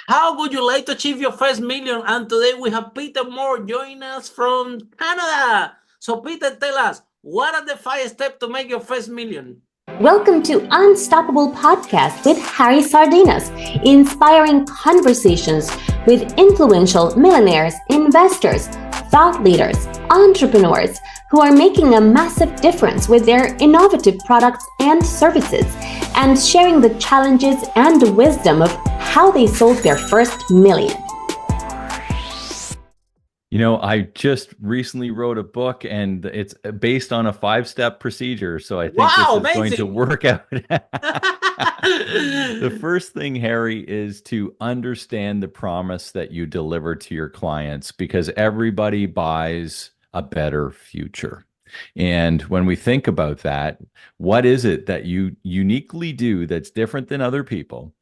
How would you like to achieve your first million? And today we have Peter Mohr joining us from Canada. So Peter, tell us, what are the 5 steps to make your first million? Welcome to Unstoppable Podcast with Harry Sardinas, inspiring conversations with influential millionaires, investors, thought leaders, entrepreneurs who are making a massive difference with their innovative products and services, and sharing the challenges and wisdom of how they sold their first million. You know, I just recently wrote a book and it's based on a 5-step procedure. So I think this Wow, is going to amazing. work out. The first thing, Harry, is to understand the promise that you deliver to your clients because everybody buys a better future. And when we think about that, what is it that you uniquely do that's different than other people?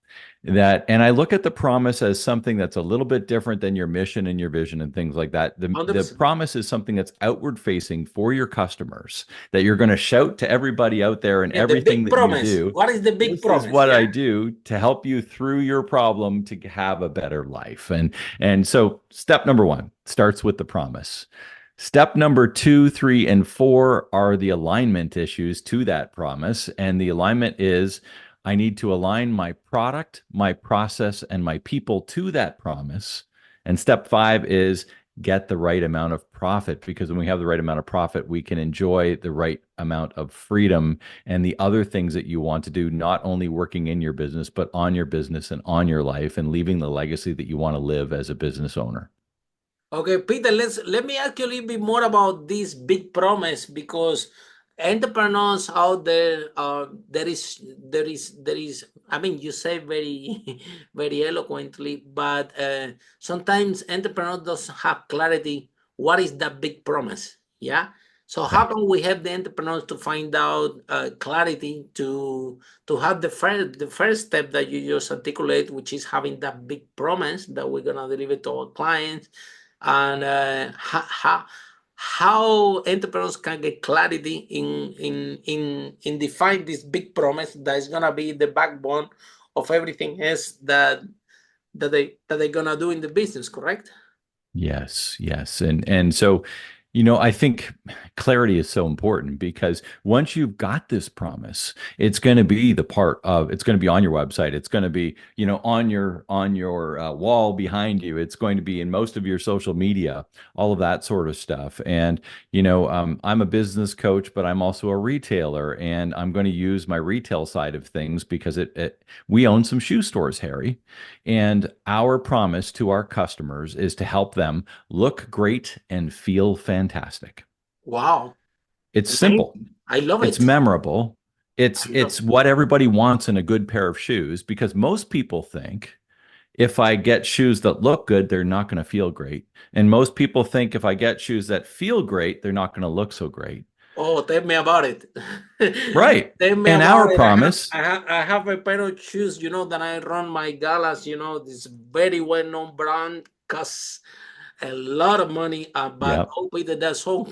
And I look at the promise as something that's a little bit different than your mission and your vision and things like that. The 100%. promise is something that's outward facing for your customers that you're going to shout to everybody out there and Yeah, the everything big that you promise. do. What is the big This is promise? what I Yeah. do to help you through your problem to have a better life. And so step number 1 starts with the promise. Step number 2, 3, and 4 are the alignment issues to that promise. And the alignment is I need to align my product, my process, and my people to that promise. And step 5 is get the right amount of profit, because when we have the right amount of profit, we can enjoy the right amount of freedom and the other things that you want to do, not only working in your business, but on your business and on your life and leaving the legacy that you want to live as a business owner. Okay, Peter, let me ask you a little bit more about this big promise, because entrepreneurs out there, there is. I mean, you say very, very eloquently, but sometimes entrepreneurs doesn't have clarity. What is that big promise? Yeah. So how Yeah. can we help the entrepreneurs to find out clarity to have the first step that you just articulate, which is having that big promise that we're gonna deliver to our clients, and how entrepreneurs can get clarity in define this big promise that is gonna be the backbone of everything else that they're gonna do in the business, correct? Yes, yes. And so, I think clarity is so important because once you've got this promise, it's going to be it's going to be on your website. It's going to be, on your wall behind you. It's going to be in most of your social media, all of that sort of stuff. And, I'm a business coach, but I'm also a retailer, and I'm going to use my retail side of things because we own some shoe stores, Harry. And our promise to our customers is to help them look great and feel fantastic. Wow, It's simple. amazing. I love It's it. memorable. It's I love it's what everybody wants in a good pair of shoes because most people think if I get shoes that look good, they're not going to feel great. And most people think if I get shoes that feel great, they're not going to look so great. Oh, tell me about it. Right. Tell me And our about it. promise, I have a pair of shoes, that I run my galas, this very well-known brand, costs a lot of money, but yep. oh, Peter, that's so,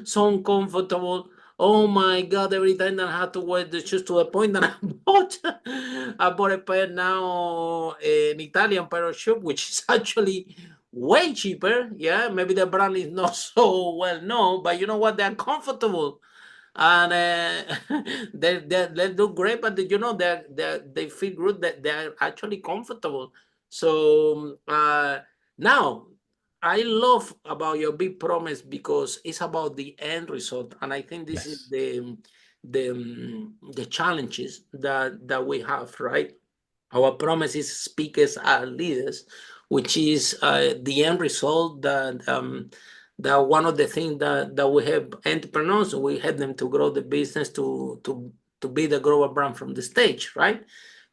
so comfortable. Oh my God, every time that I have to wear the shoes, to the point that I bought a pair now, an Italian pair of shoes, which is actually way cheaper. Yeah, maybe the brand is not so well known, but you know what? They're comfortable, and they look great. But they feel good. That they're actually comfortable. So now, I love about your big promise because it's about the end result, and I think this is Yes. the challenges that we have, right? Our promise is speakers are leaders, which is the end result that one of the things that we have entrepreneurs, we help them to grow the business to be the global brand from the stage, right?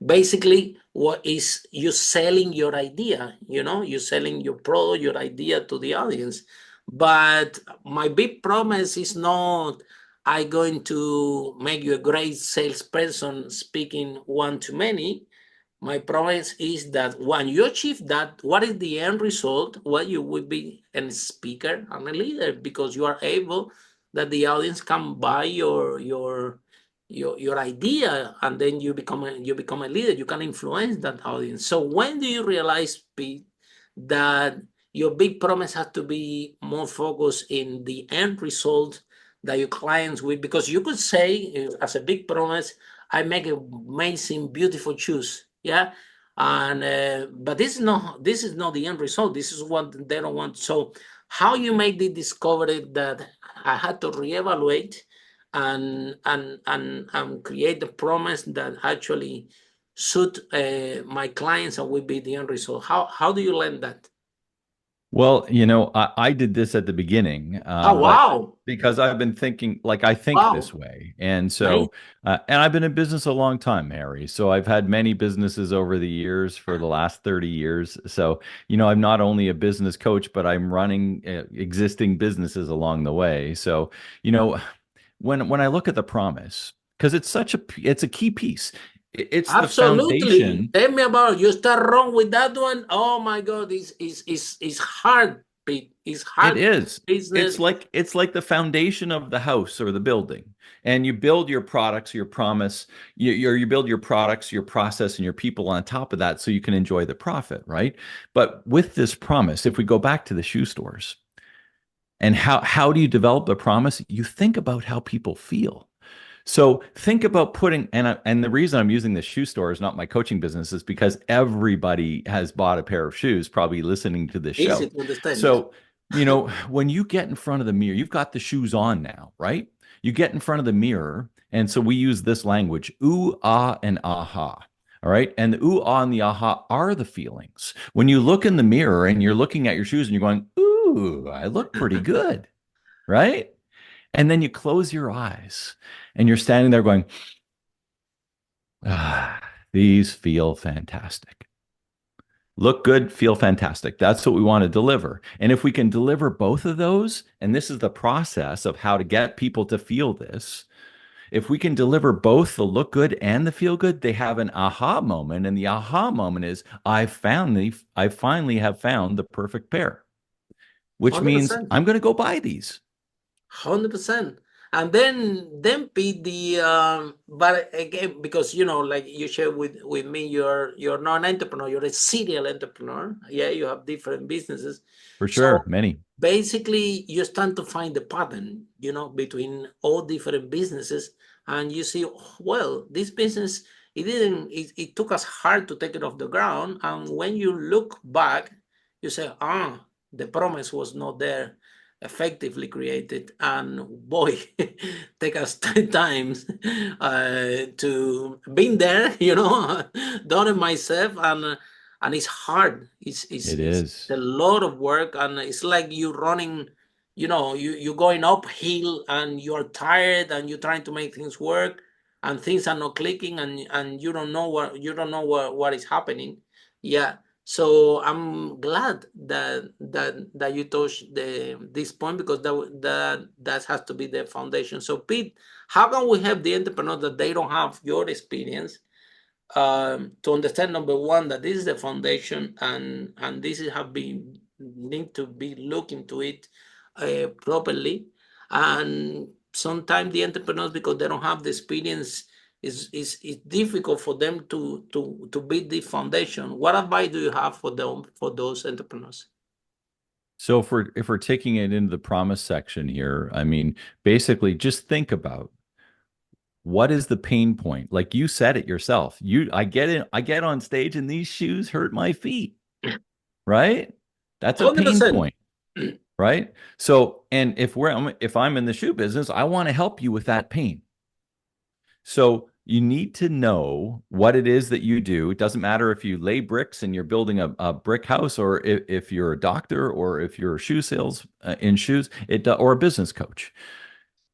Basically, what is you selling your idea, you're selling your product, your idea to the audience. But my big promise is not I going to make you a great salesperson speaking one to many. My promise is that when you achieve that, what is the end result? Well, you will be a speaker and a leader because you are able that the audience can buy your idea, and then you become a leader. You can influence that audience. So when do you realize, Pete, that your big promise has to be more focused in the end result that your clients will? Because you could say, as a big promise, I make amazing, beautiful shoes, yeah, and but this is not the end result. This is what they don't want. So how you make the discovery that I had to reevaluate and create the promise that actually suit my clients and will be the end result. How do you learn that? Well, I did this at the beginning, Oh, but wow. because I've been thinking, like, I think Wow. this way. And Right? so, and I've been in business a long time, Harry. So I've had many businesses over the years for the last 30 years. So, I'm not only a business coach, but I'm running existing businesses along the way. So, you know, when I look at the promise, because it's a key piece. It's the Absolutely. foundation. Tell me about it. You start wrong with that one. Oh my God, it's hard, Pete. It's It hard is. business. It's like the foundation of the house or the building. And you build your products, your promise, you build your products, your process, and your people on top of that so you can enjoy the profit, right? But with this promise, if we go back to the shoe stores, and how do you develop the promise? You think about how people feel. So think about putting, and the reason I'm using the shoe store is not my coaching business, is because everybody has bought a pair of shoes, probably listening to this Easy show. to understand, yeah. So, when you get in front of the mirror, you've got the shoes on now, right? You get in front of the mirror, and so we use this language, ooh, ah, and aha. All right. And the ooh, ah, and the aha are the feelings. When you look in the mirror and you're looking at your shoes and you're going, ooh, I look pretty good, right? And then you close your eyes and you're standing there going, ah, these feel fantastic. Look good, feel fantastic. That's what we want to deliver. And if we can deliver both of those, and this is the process of how to get people to feel this, if we can deliver both the look good and the feel good, they have an aha moment. And the aha moment is, I finally have found the perfect pair, which means 100%. I'm going to go buy these. 100%. And then Pete, but again, because like you share with me, you're not an entrepreneur, you're a serial entrepreneur. Yeah, you have different businesses. For So sure, many. basically you start to find the pattern, between all different businesses, and you see, "Oh, well, this business, it took us hard to take it off the ground. And when you look back, you say, the promise was not there, effectively created, and boy, take us 10 times to been there, done it myself, and it's hard. It It's is. a lot of work, and it's like you running, you're going uphill, and you're tired, and you're trying to make things work, and things are not clicking, and you don't know what is happening. Yeah. So I'm glad that you touched this point, because that has to be the foundation. So Pete, how can we help the entrepreneur that they don't have your experience, to understand, number one, that this is the foundation, and this is have been need to be look into it properly. And sometimes the entrepreneurs, because they don't have the experience, is difficult for them to build the foundation. What advice do you have for them, for those entrepreneurs? So if we're taking it into the promise section here, I mean, basically just think about what is the pain point? Like you said it yourself. I get on stage and these shoes hurt my feet, right? That's a pain 100%. point, right? So, and if I'm in the shoe business, I want to help you with that pain. So you need to know what it is that you do. It doesn't matter if you lay bricks and you're building a brick house, or if you're a doctor, or if you're a shoe sales in shoes, or a business coach.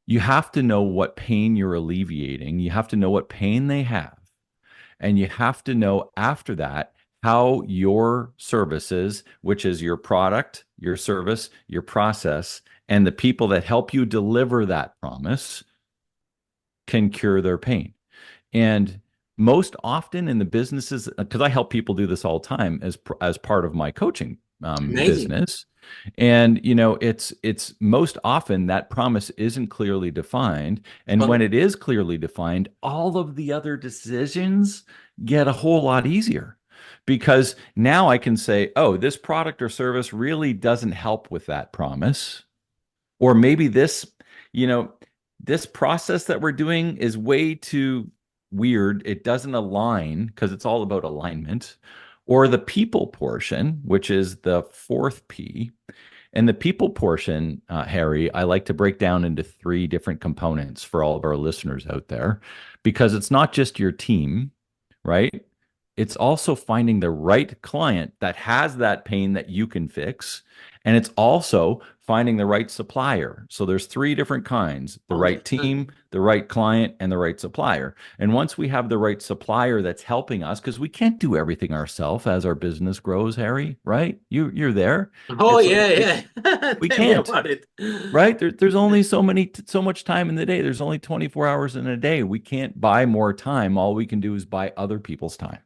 You have to know what pain you're alleviating. You have to know what pain they have. And you have to know after that how your services, which is your product, your service, your process, and the people that help you deliver that promise, can cure their pain. And most often in the businesses, because I help people do this all the time as part of my coaching Amazing. business. And it's most often that promise isn't clearly defined. And when Okay. it is clearly defined, all of the other decisions get a whole lot easier because now I can say, oh, this product or service really doesn't help with that promise. Or maybe you know, this process that we're doing is way too weird. It doesn't align because it's all about alignment. Or the people portion, which is the fourth P. And the people portion, Harry, I like to break down into three different components for all of our listeners out there, because it's not just your team, right? It's also finding the right client that has that pain that you can fix. And it's also finding the right supplier. So there's three different kinds: the right Understand. team, the right client, and the right supplier. And once we have the right supplier that's helping us, because we can't do everything ourselves as our business grows, Harry, right? You're there. Oh It's like yeah, yeah. we Tell me can't, about it. right? There's only so much time in the day. There's only 24 hours in a day. We can't buy more time. All we can do is buy other people's time.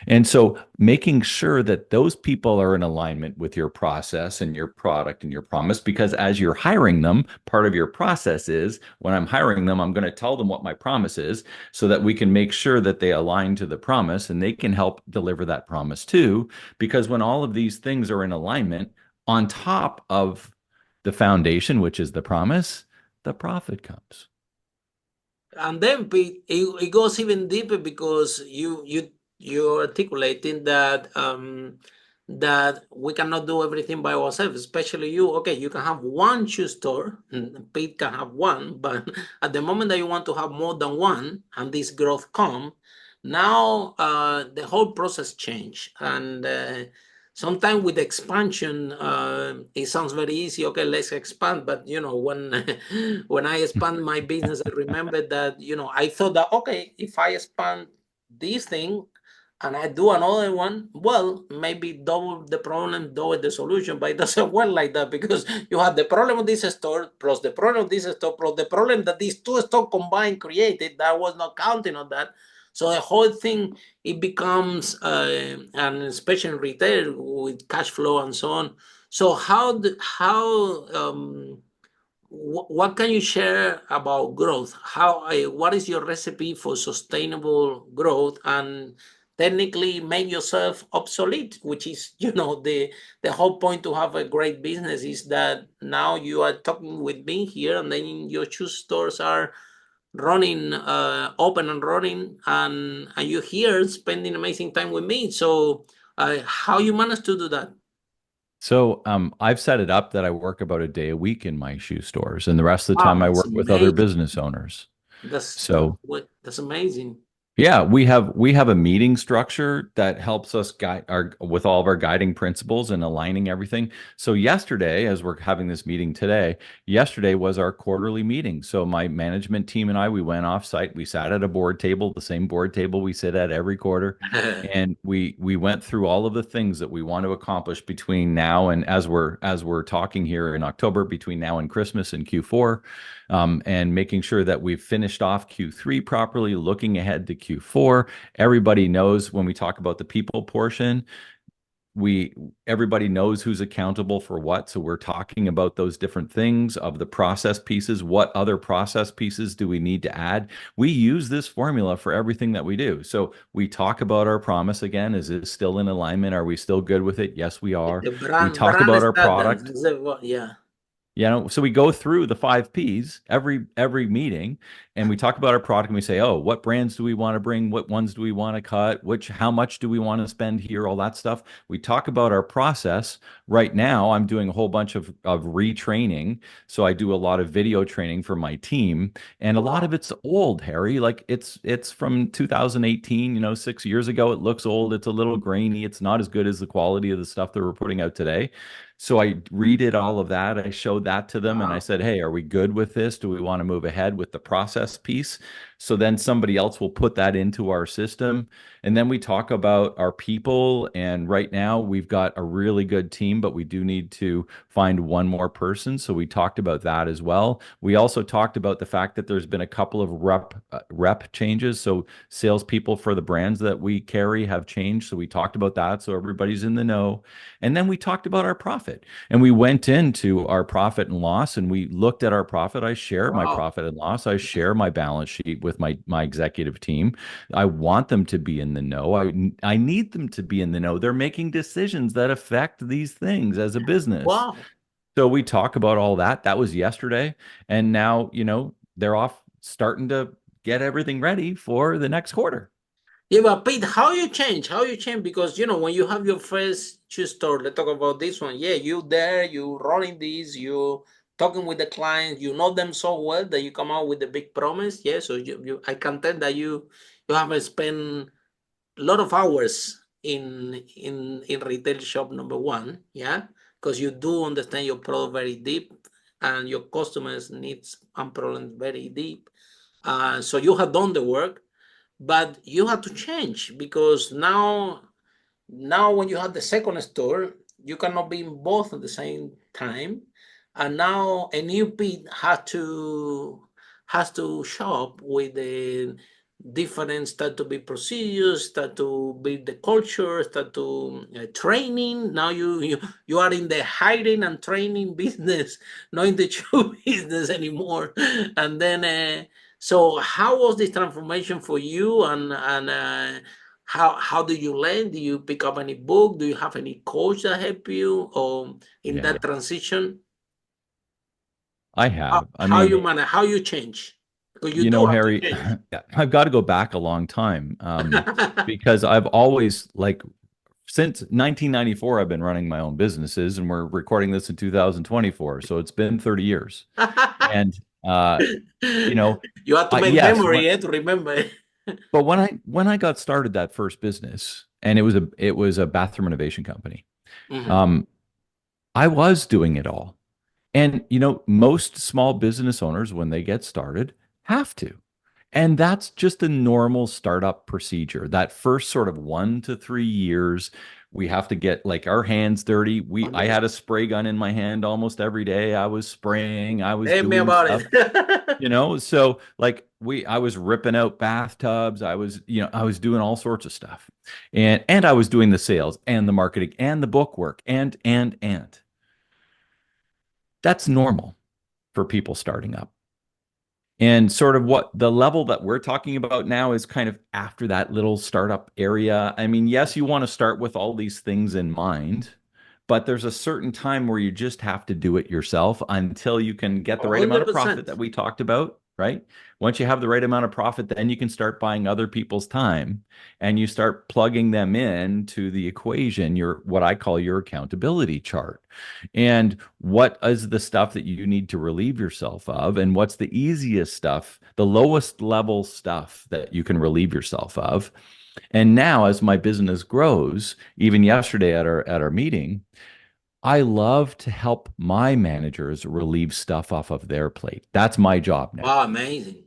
And so making sure that those people are in alignment with your process and your product and your promise, because as you're hiring them, part of your process is when I'm hiring them, I'm going to tell them what my promise is so that we can make sure that they align to the promise and they can help deliver that promise too. Because when all of these things are in alignment, on top of the foundation, which is the promise, the profit comes. And then Pete, it goes even deeper because you're articulating that that we cannot do everything by ourselves, especially you. Okay, you can have one shoe store, Pete can have one, but at the moment that you want to have more than one, and this growth come, now the whole process change. And sometimes with expansion, it sounds very easy. Okay, let's expand. But when when I expand my business, I remember that I thought that okay, if I expand this thing and I do another one, well, maybe double the problem, double the solution. But it doesn't work like that because you have the problem of this store plus the problem of this store plus the problem that these two stores combined created. That was not counting on that. So the whole thing it becomes, and especially in retail with cash flow and so on. So what can you share about growth? What is your recipe for sustainable growth and technically make yourself obsolete? Which is, the whole point to have a great business is that now you are talking with me here, and then your shoe stores are running, open and running, and you're here spending amazing time with me. So, how you manage to do that? So I've set it up that I work about a day a week in my shoe stores, and the rest of the time Wow, I that's work with other amazing. business owners. That's So what that's amazing. yeah, we have a meeting structure that helps us guide our with all of our guiding principles and aligning everything. So yesterday, as we're having this meeting today, yesterday was our quarterly meeting. So my management team and I, we went off site. We sat at a board table, the same board table we sit at every quarter, and we went through all of the things that we want to accomplish between now and as we're talking here in October, between now and Christmas and Q4, and making sure that we've finished off Q3 properly, looking ahead to Q4. Everybody knows when we talk about the people portion, we everybody knows who's accountable for what. So we're talking about those different things of the process pieces. What other process pieces do we need to add? We use this formula for everything that we do. So we talk about our promise again. Is it still in alignment? Are we still good with it? Yes, we are. The We brand talk brand about our standard. product. Yeah. So we go through the five P's every meeting, and we talk about our product, and we say, oh, what brands do we want to bring? What ones do we want to cut? How much do we want to spend here? All that stuff. We talk about our process. Right now, I'm doing a whole bunch of retraining. So I do a lot of video training for my team, and a lot Wow. of it's old, Harry. Like it's from 2018, 6 years ago. It looks old. It's a little grainy. It's not as good as the quality of the stuff that we're putting out today. So I redid all of that. I showed that to them and I Wow. said, hey, are we good with this? Do we want to move ahead with the process piece? So then somebody else will put that into our system. And then we talk about our people. And right now we've got a really good team, but we do need to find one more person. So we talked about that as well. We also talked about the fact that there's been a couple of rep changes. So salespeople for the brands that we carry have changed. So we talked about that. So everybody's in the know. And then we talked about our profit. And we went into our profit and loss and we looked at our profit. I share my Wow. profit and loss. I share my balance sheet with my executive team. I want them to be in the know. I need them to be in the know. They're making decisions that affect these things as a business. Wow. So we talk about all that. That was yesterday. And now, they're off starting to get everything ready for the next quarter. Yeah, but Pete, how you change? How you change? Because when you have your first shoe store, let's talk about this one. Yeah, you there, you running this, you talking with the clients, you know them so well that you come out with a big promise. Yeah, so I can tell that you have spent a lot of hours in retail shop number one. Yeah, because you do understand your product very deep and your customers needs and problems very deep. So you have done the work, but you have to change because now when you have the second store, you cannot be in both at the same time, and now a new pit has to shop with the different start to be procedures, start to build the culture, start to training. Now you are in the hiring and training business, not in the shoe business anymore. And then so how was this transformation for you, and how do you learn? Do you pick up any book? Do you have any coach that help you or in Yeah, that transition? I How, have. I how mean, you manage? How you change? Because you do have to Harry, change. I've got to go back a long time because I've always like since 1994, I've been running my own businesses, and we're recording this in 2024, so it's been 30 years. And you know, You have to make yes, memory to remember. but when I got started that first business, and it was a bathroom renovation company, Mhm. um, I was doing it all. And most small business owners, when they get started, have to. And that's just a normal startup procedure. That first sort of 1 to 3 years, we have to get like our hands dirty. I had a Understand. spray gun in my hand almost every day. I was spraying, I was Tell me doing about stuff, it. so like I was ripping out bathtubs. I was doing all sorts of stuff. And I was doing the sales and the marketing and the book work and that's normal for people starting up. And sort of what the level that we're talking about now is kind of after that little startup area. I mean, yes, you want to start with all these things in mind, but there's a certain time where you just have to do it yourself until you can get the right amount of profit 100%. that we talked about, right? Once you have the right amount of profit, then you can start buying other people's time and you start plugging them in to the equation, your what I call your accountability chart. And what is the stuff that you need to relieve yourself of? And what's the easiest stuff, the lowest level stuff that you can relieve yourself of? And now, as my business grows, even yesterday at our meeting, I love to help my managers relieve stuff off of their plate. That's my job now. Wow, amazing.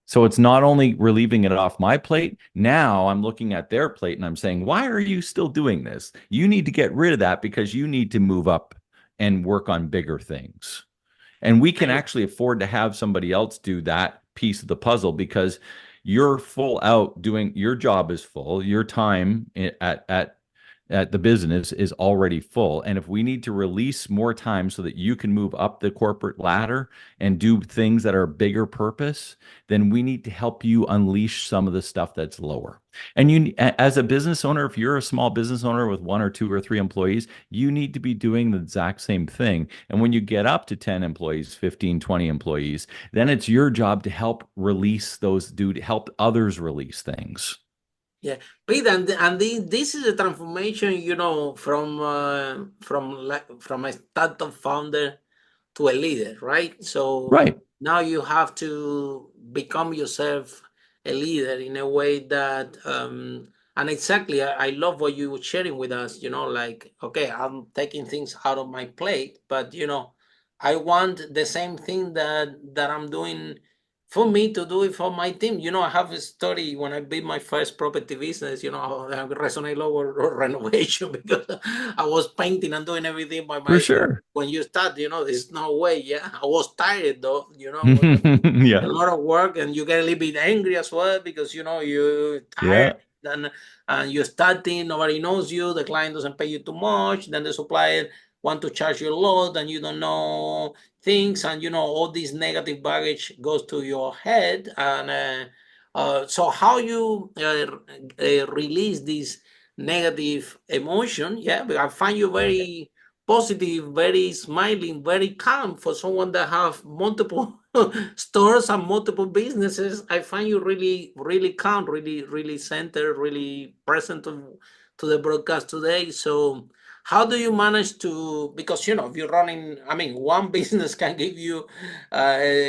So it's not only relieving it off my plate, now I'm looking at their plate and I'm saying, why are you still doing this? You need to get rid of that because you need to move up and work on bigger things. And we can actually afford to have somebody else do that piece of the puzzle because you're full out doing your job is full, your time at the business is already full. And if we need to release more time so that you can move up the corporate ladder and do things that are bigger purpose, then we need to help you unleash some of the stuff that's lower. And as a business owner, if you're a small business owner with 1 or 2 or 3 employees, you need to be doing the exact same thing. And when you get up to 10 employees, 15, 20 employees, then it's your job to help release those, help others release things. Yeah, Pete, this is a transformation, from a startup founder to a leader, right? So Right. now you have to become yourself a leader in a way that, and exactly, I love what you were sharing with us, like, okay, I'm taking things out of my plate, but, I want the same thing that I'm doing for me to do it for my team. I have a story when I built my first property business, I resonate over renovation because I was painting and doing everything by For myself. sure. When you start, there's no way. Yeah. I was tired though, was a Yeah. lot of work, and you get a little bit angry as well because, you're tired. Yeah. And you're starting, nobody knows you, the client doesn't pay you too much, then the supplier want to charge you a lot, and you don't know things, and all this negative baggage goes to your head. And so how you release this negative emotion? Yeah, but I find you very positive, very smiling, very calm for someone that have multiple stores and multiple businesses. I find you really, really calm, really, really centered, really present to the broadcast today. So how do you manage to, because if you're running, I mean, one business can give you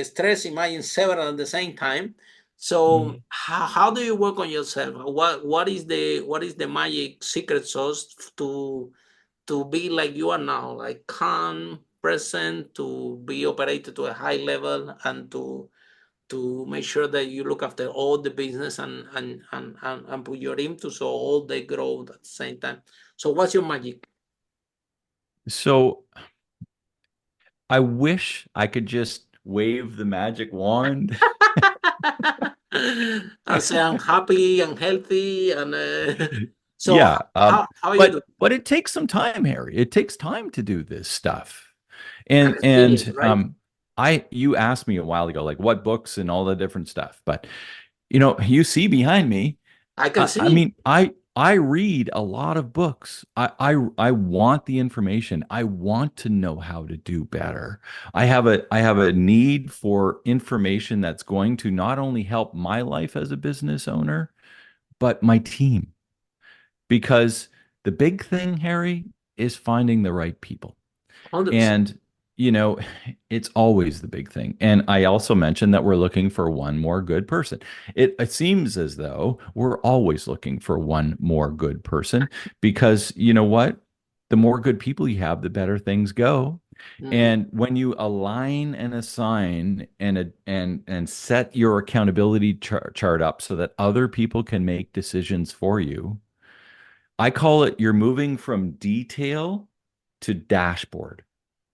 stress, imagine several at the same time. So how do you work on yourself? What is the magic secret sauce to be like you are now, like calm, present, to be operated to a high level, and to make sure that you look after all the business, and put your into so all they grow at the same time. So what's your magic? So I wish I could just wave the magic wand. And say I'm happy and healthy, and so Yeah. how are you doing? But it takes some time, Harry. It takes time to do this stuff. And experience, right? You asked me a while ago, like what books and all the different stuff. But you see behind me, I can I see. mean, I read a lot of books. I want the information. I want to know how to do better. I have a need for information that's going to not only help my life as a business owner, but my team. Because the big thing, Harry, is finding the right people. 100%. And, you know, it's always the big thing. And I also mentioned that we're looking for one more good person. It seems as though we're always looking for one more good person because you know what? The more good people you have, the better things go. Mm, And when you align and assign and set your accountability chart up so that other people can make decisions for you, I call it you're moving from detail to dashboard.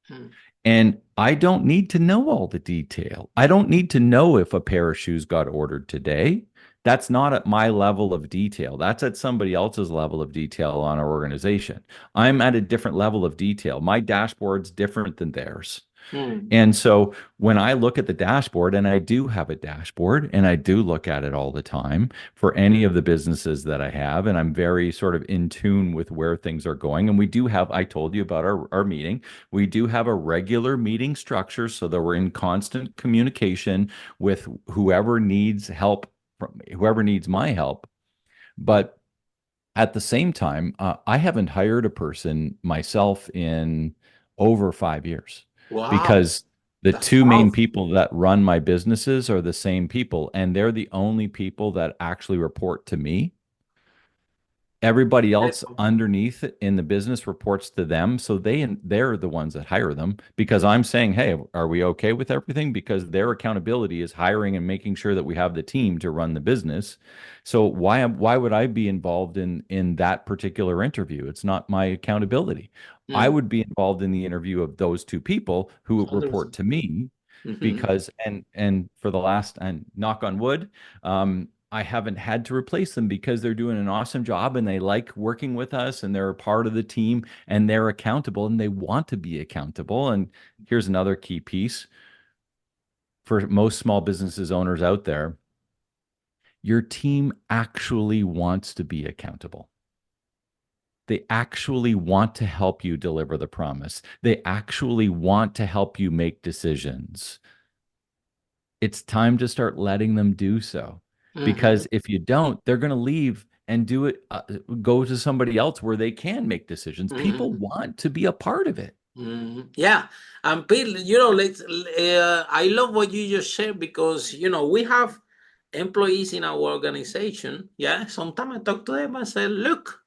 mm, And I don't need to know all the detail. I don't need to know if a pair of shoes got ordered today. That's not at my level of detail. That's at somebody else's level of detail on our organization. I'm at a different level of detail. My dashboard's different than theirs. mm, And so when I look at the dashboard, and I do have a dashboard and I do look at it all the time for any of the businesses that I have, and I'm very sort of in tune with where things are going. And we do have, I told you about our meeting, we do have a regular meeting structure so that we're in constant communication with whoever needs help, from whoever needs my help. But at the same time, I haven't hired a person myself in over 5 years wow, because the that's two main powerful. people that run my businesses are the same people, and they're the only people that actually report to me. Everybody else underneath in the business reports to them, so they're the ones that hire them because I'm saying, "Hey, are we okay with everything?" Because their accountability is hiring and making sure that we have the team to run the business. So why would I be involved in that particular interview? It's not my accountability. I Mm, would be involved in the interview of those two people who report 100%. to me Mhm. because and for the last, and knock on wood, I haven't had to replace them because they're doing an awesome job and they like working with us and they're a part of the team and they're accountable and they want to be accountable. And here's another key piece for most small businesses owners out there: your team actually wants to be accountable. They actually want to help you deliver the promise. They actually want to help you make decisions. It's time to start letting them do so. Mhm. Because if you don't, they're going to leave and do it, go to somebody else where they can make decisions. People Mhm. want to be a part of it. Mhm. Yeah, and Bill, I love what you just shared because we have employees in our organization. Yeah, sometimes I talk to them and say, "Look,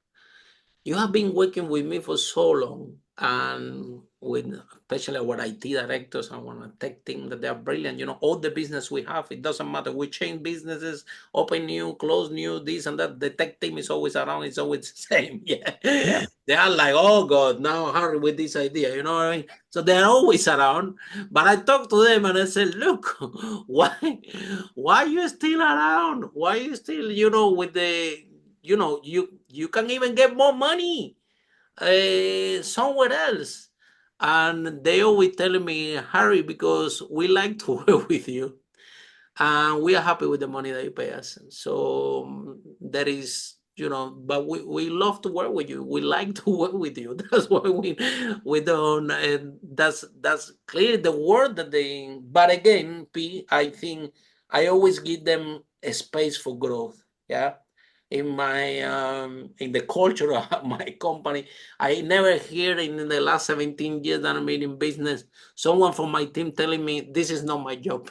you have been working with me for so long, and especially our IT directors and our tech team, that they are brilliant. All the business we have, it doesn't matter. We change businesses, open new, close new, this and that. The tech team is always around. It's always the same. Yeah. They are like, oh God, now hurry with this idea. You know what I mean? So they're always around. But I talk to them and I said, look, why you still around? Why you still, with the, you can even get more money somewhere else. And they always telling me, Harry, because we like to work with you and we are happy with the money that you pay us. So that is, but we love to work with you. We like to work with you. That's why we don't. That's clearly the word that they. But again, I think I always give them a space for growth. Yeah. In the culture of my company, I never hear in the last 17 years that I'm in business someone from my team telling me this is not my job.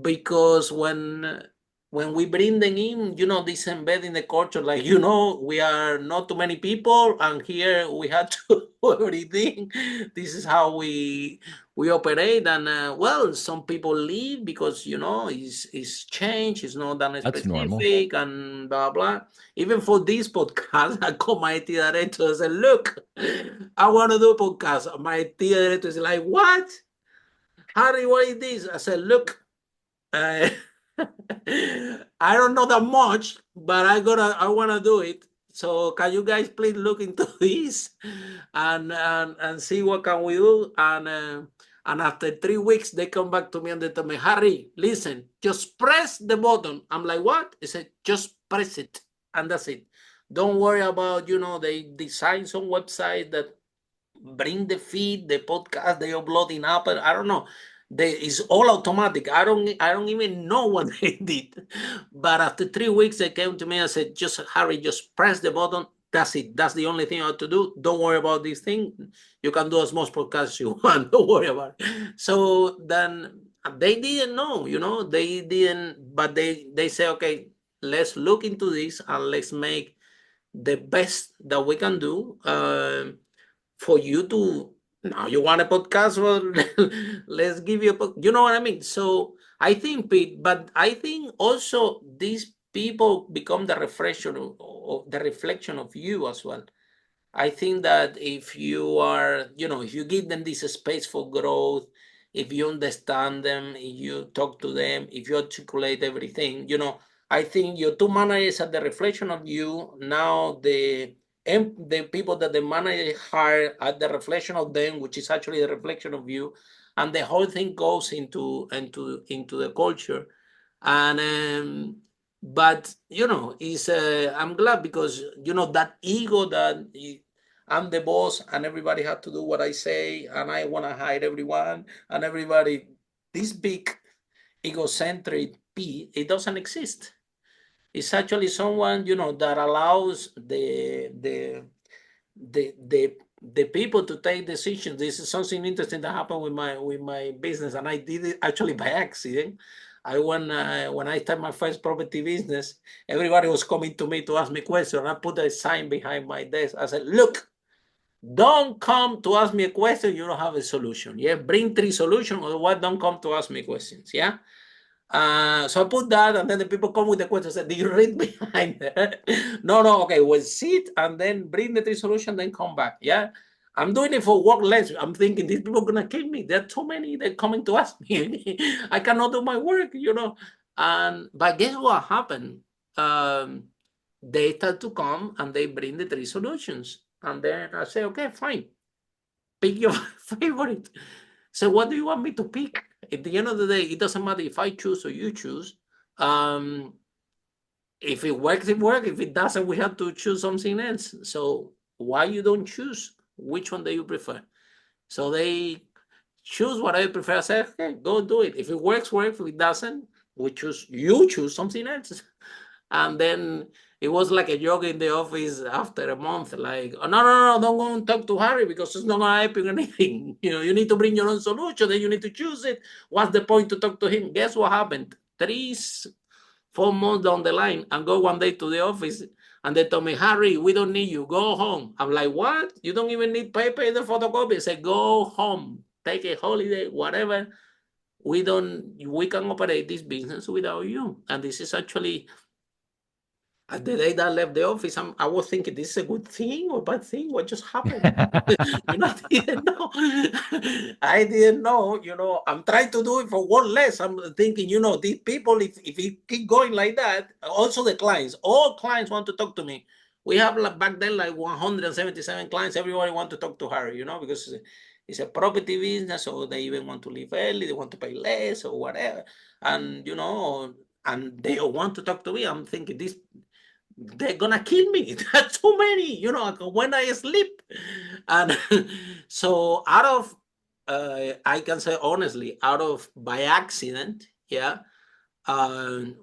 Because when we bring them in, this embed in the culture, like, we are not too many people, and here we have to do everything. This is how we operate, and well, some people leave because it's change, it's not that That's normal. specific, and blah blah. Even for this podcast, I call my IT director and said, "Look, I want to do a podcast." My IT director is like, "What? Harry, what is this?" I said, look, uh, I don't know that much, but I want to do it. So can you guys please look into this and see what can we do? And after 3 weeks, they come back to me and they tell me, Harry, listen, just press the button. I'm like, what? They said, just press it. And that's it. Don't worry about, they design some website that bring the feed, the podcast, they upload in Apple. I don't know. It's all automatic. I don't even know what they did. But after 3 weeks, they came to me and said, just Harry, just press the button. That's it. That's the only thing you have to do. Don't worry about this thing. You can do as much podcasts you want. Don't worry about it. So then they didn't know, they didn't, but they say, okay, let's look into this and let's make the best that we can do. For you to now you want a podcast, well, let's give you you know what I mean. So I think, Pete, but I think also these people become the reflection of you as well. I think that if you are, if you give them this space for growth, if you understand them, if you talk to them, if you articulate everything, I think your two managers are the reflection of you. Now the people that the manager hire are the reflection of them, which is actually the reflection of you, and the whole thing goes into the culture. And but is I'm glad because that ego that I'm the boss and everybody has to do what I say and I want to hire everyone and everybody, this big egocentric P, it doesn't exist. It's actually someone that allows the people to take decisions. This is something interesting that happened with my business, and I did it actually by accident. When I started my first property business, everybody was coming to me to ask me questions. I put a sign behind my desk. I said, "Look, don't come to ask me a question. You don't have a solution. Yeah, bring 3 solutions. Otherwise, don't come to ask me questions. Yeah." So I put that, and then the people come with the question. Said, "Did you read behind there?" No. Okay, well, sit and then bring the 3 solution, then come back. Yeah, I'm doing it for work less. I'm thinking these people are gonna kill me. There are too many. They're coming to ask me. I cannot do my work. And but guess what happened? They start to come and they bring the 3 solutions, and then I say, okay, fine, pick your favorite. So what do you want me to pick? At the end of the day, it doesn't matter if I choose or you choose. If it works, it works. If it doesn't, we have to choose something else. So why you don't choose? Which one do you prefer? So they choose what I prefer. I say, okay, go do it. If it works, works. If it doesn't, you choose something else. And then it was like a joke in the office after a month, like, oh, no, don't go and talk to Harry because it's not gonna help you anything. You need to bring your own solution, then you need to choose it. What's the point to talk to him? Guess what happened? 3-4 months down the line, and go one day to the office, And they told me, Harry, we don't need you. Go home. I'm like, what? You don't even need paper in the photocopy. I said, go home. Take a holiday, whatever. We can operate this business without you. And this is actually, at the day that I left the office, I was thinking, this is a good thing or bad thing? What just happened? I didn't know. I didn't know. I'm trying to do it for one less. I'm thinking, these people, if you keep going like that, also the clients, all clients want to talk to me. We have back then like 177 clients. Everybody want to talk to Harry, because it's a property business, so they even want to leave early. They want to pay less or whatever. And, and they all want to talk to me. I'm thinking they're gonna kill me. That's too many, when I sleep. And so I can say honestly, by accident, yeah,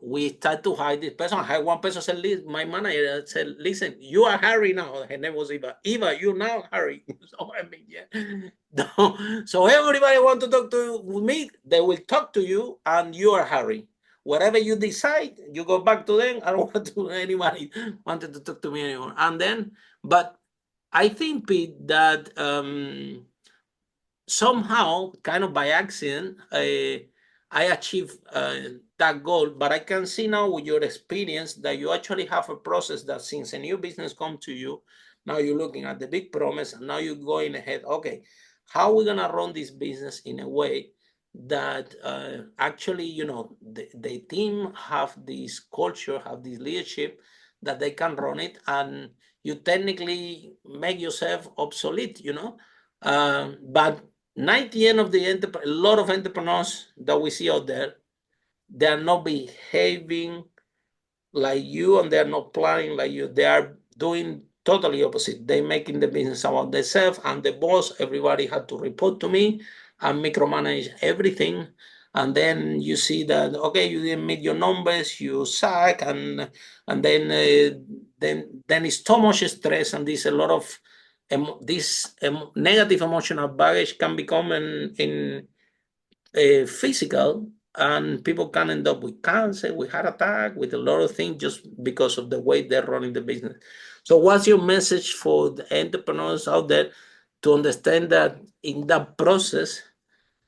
we start to hide this person. I had one person said, my manager said, listen, you are Harry now. Her name was Eva. Eva, you now Harry. So I mean, yeah. No. So everybody want to talk to me, they will talk to you, and you are Harry. Whatever you decide, you go back to them. I don't want to anybody wanted to talk to me anymore. And then, but I think, Pete, that somehow, kind of by accident, I achieved that goal. But I can see now with your experience that you actually have a process that since a new business come to you, now you're looking at the big promise, and now you're going ahead. Okay, how are we gonna run this business in a way that actually, the team have this culture, have this leadership, that they can run it, and you technically make yourself obsolete, but 90% of a lot of entrepreneurs that we see out there, they are not behaving like you, and they're not planning like you. They are doing totally opposite. They're making the business about themselves, and the boss, everybody had to report to me and micromanage everything. And then you see that, okay, you didn't meet your numbers, you suck, and then it's too much stress, and there's a lot of this negative emotional baggage can become in physical, and people can end up with cancer, with heart attack, with a lot of things just because of the way they're running the business. So what's your message for the entrepreneurs out there to understand that in that process,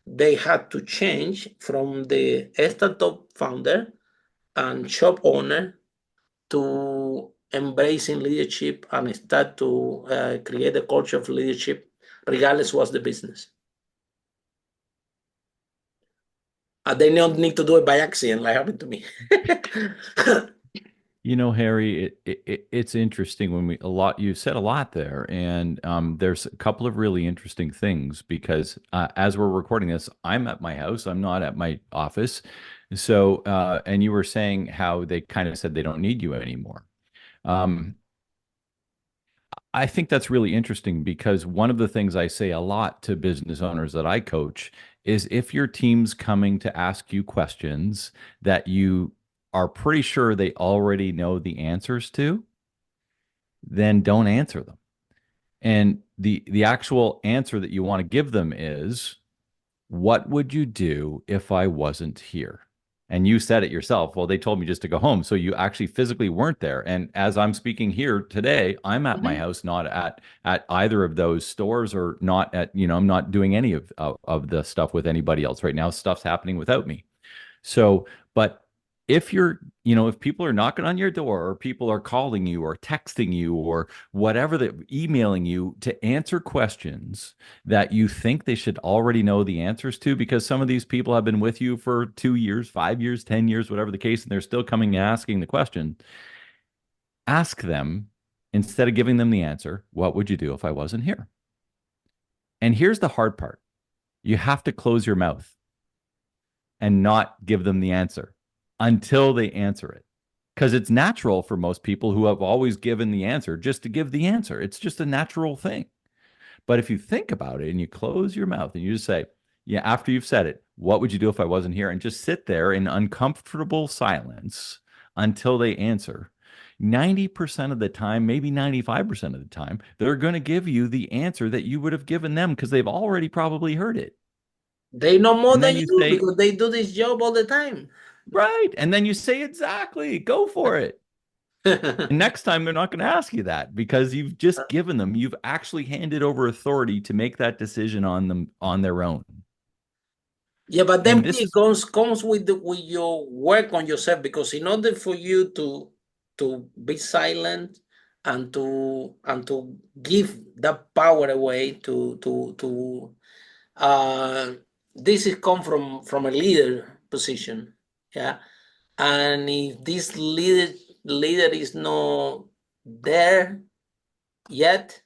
they had to change from the startup founder and shop owner to embracing leadership and start to create a culture of leadership, regardless what's the business? They don't need to do it by accident, like happened to me. Harry, it's interesting when you said a lot there, and there's a couple of really interesting things because as we're recording this, I'm at my house, I'm not at my office. So, and you were saying how they kind of said they don't need you anymore. I think that's really interesting because one of the things I say a lot to business owners that I coach is if your team's coming to ask you questions that you are pretty sure they already know the answers to, then don't answer them. And the actual answer that you want to give them is, what would you do if I wasn't here? And you said it yourself. Well, they told me just to go home. So you actually physically weren't there. And as I'm speaking here today, I'm at my house, not at either of those stores, or not at, I'm not doing any of the stuff with anybody else right now. Stuff's happening without me. So, but if if people are knocking on your door, or people are calling you or texting you or whatever, emailing you to answer questions that you think they should already know the answers to, because some of these people have been with you for 2 years, 5 years, 10 years, whatever the case, and they're still coming and asking the question, ask them, instead of giving them the answer, what would you do if I wasn't here? And here's the hard part. You have to close your mouth and not give them the answer until they answer it. Because it's natural for most people who have always given the answer just to give the answer. It's just a natural thing. But if you think about it and you close your mouth and you just say, yeah, after you've said it, what would you do if I wasn't here? And just sit there in uncomfortable silence until they answer. 90% of the time, maybe 95% of the time, they're going to give you the answer that you would have given them because they've already probably heard it. They know more And then than you you say, because they do this job all the time. right. And then you say, exactly, go for it. And next time they're not going to ask you that because you've just given them, you've actually handed over authority to make that decision on them on their own. Yeah, but then And this it is comes with with your work on yourself, because in order for you to be silent and to give that power away to this is come from a leader position, yeah. And if this leader is not there yet,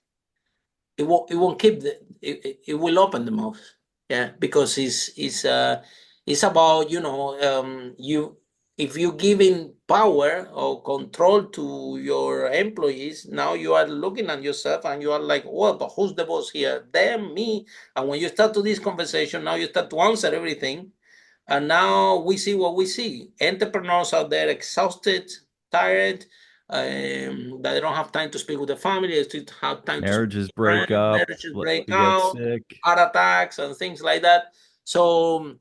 it won't keep it will open the mouth, yeah, because it's about, you, if you giving power or control to your employees, now you are looking at yourself and you are like, well, but who's the boss here, them, me? And when you start to this conversation, now you start to answer everything, and now we see what we see. Entrepreneurs out there exhausted, tired, that they don't have time to speak with the family, they still have time to speak marriages with break friends, up, marriages break they get out, sick. heart attacks, and things like that. So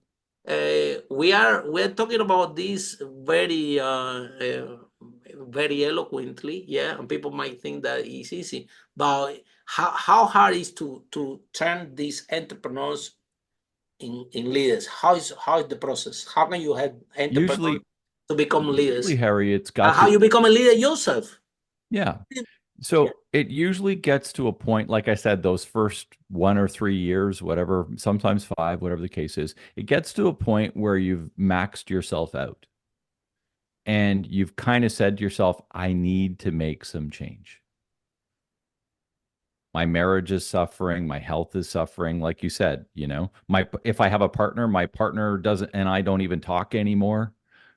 we are talking about this very eloquently, yeah, and people might think that it's easy, but how hard is to turn these entrepreneurs in leaders? How is the process? How can you help entrepreneurs Usually, to become usually, leaders? Harry, it's And got how to, you become a leader yourself? yeah. Yeah. So it usually gets to a point, like I said, those first 1 or 3 years, whatever, sometimes five, whatever the case is, it gets to a point where you've maxed yourself out and you've kind of said to yourself, I need to make some change. My marriage is suffering, my health is suffering, like you said, my if I have a partner, my partner doesn't and I don't even talk anymore.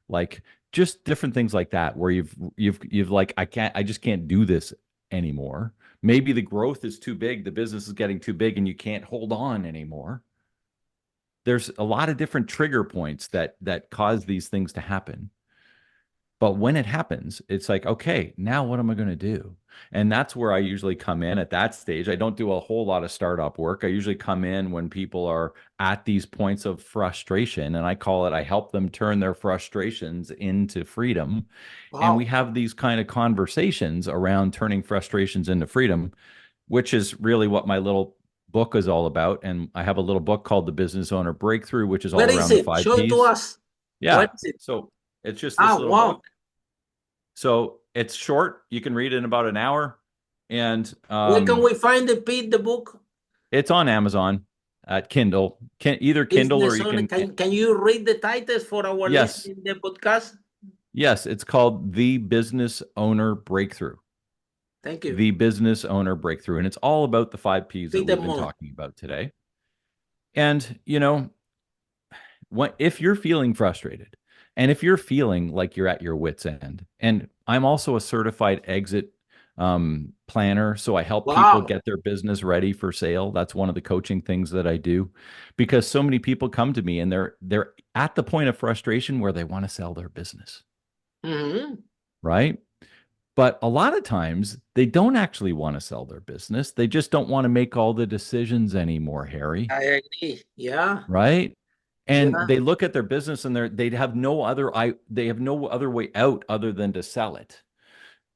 Like just different things like that where you've like I just can't do this anymore. Maybe the growth is too big, the business is getting too big and you can't hold on anymore. There's a lot of different trigger points that cause these things to happen. But when it happens, it's like, okay, now what am I going to do? And that's where I usually come in at that stage. I don't do a whole lot of startup work. I usually come in when people are at these points of frustration, and I call it, I help them turn their frustrations into freedom. And we Wow. have these kind of conversations around turning frustrations into freedom, which is really what my little book is all about. And I have a little book called The Business Owner Breakthrough, which is Where all is around the it? five Show it to P's. us. Where Yeah. is it? So it's just this Ah, little book. wow. So it's short. You can read it in about an hour. And Where can we find the book? it's on Amazon at Kindle. Either Kindle or Business you owner. can. Can you read the titles for our Yes. listening the podcast? Yes. It's called The Business Owner Breakthrough. Thank you. The Business Owner Breakthrough. And it's all about the five P's that Read them we've been more. talking about today. And, if you're feeling frustrated and if you're feeling like you're at your wits' end, and I'm also a certified exit planner, so I help people Wow. get their business ready for sale. That's one of the coaching things that I do, because so many people come to me and they're at the point of frustration where they want to sell their business, Mm-hmm. right? But a lot of times they don't actually want to sell their business. They just don't want to make all the decisions anymore, Harry, I agree. Yeah. right? And Yeah. they look at their business and they have no other way out other than to sell it.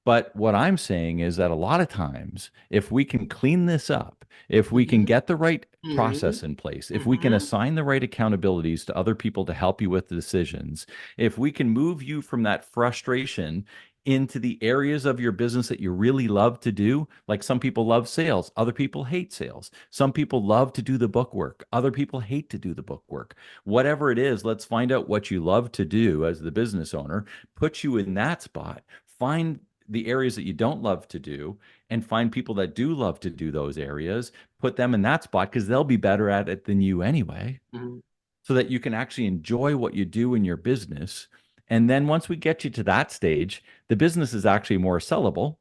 But what I'm saying is that a lot of times, if we can clean this up, if we can Mm-hmm. get the right Mm-hmm. process in place, if we can Mm-hmm. assign the right accountabilities to other people to help you with the decisions, if we can move you from that frustration into the areas of your business that you really love to do, like some people love sales, other people hate sales. Some people love to do the book work, other people hate to do the book work. Whatever it is, let's find out what you love to do as the business owner, put you in that spot, find the areas that you don't love to do and find people that do love to do those areas, put them in that spot because they'll be better at it than you anyway, Mm-hmm. so that you can actually enjoy what you do in your business. And then once we get you to that stage, the business is actually more sellable.